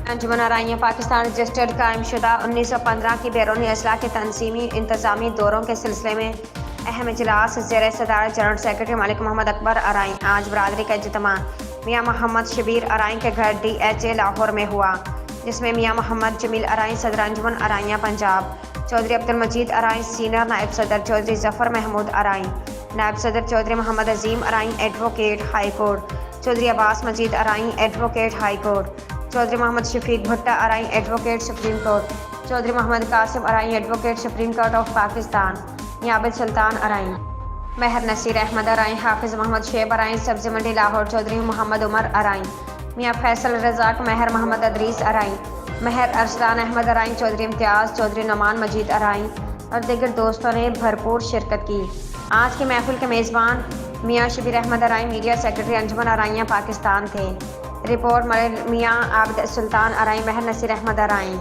انجمن ارائیاں Pakistan registered قائم شدہ 1915 کی بیرونی اضلاع کے تنظیمی انتظامی دوروں کے سلسلے میں اہم اجلاس زیر صدارت جنرل سیکرٹری ملک محمد اکبر ارائیں آج برادری کا اجتماع میاں محمد شبیر ارائیں کے گھر DHA لاہور میں ہوا، جس میں میاں محمد جمیل ارائیں صدر انجمن ارائیاں پنجاب، چودھری عبدالمجید ارائیں سینئر نائب صدر، چودھری ظفر محمود ارائیں نائب صدر، Chaudhry Muhammad Azeem Arain advocate high court, Chaudhry Abbas Majeed Arain advocate high court, Chaudhry Muhammad Shafiq Bhatta Arain advocate supreme court, Chaudhry Muhammad Qasim Arain advocate supreme court of Pakistan, Mian Abid سلطان ارائیں، مہر نصیر احمد ارائیں، حافظ محمد شعیب ارائیں سبزی منڈی لاہور، چودھری محمد عمر ارائیں، میاں فیصل رزاق، مہر محمد ادریس ارائیں، مہر ارسلان احمد ارائیں، چودھری امتیاز، چودھری نعمان مجید ارائیں اور دیگر دوستوں نے بھرپور شرکت کی۔ آج کی محفل کے میزبان میاں شبیر احمد ارائیں میڈیا سیکرٹری انجمن ارائیاں پاکستان تھے۔ رپورٹ میاں عابد سلطان ارائیں، مہر نصیر احمد ارائیں۔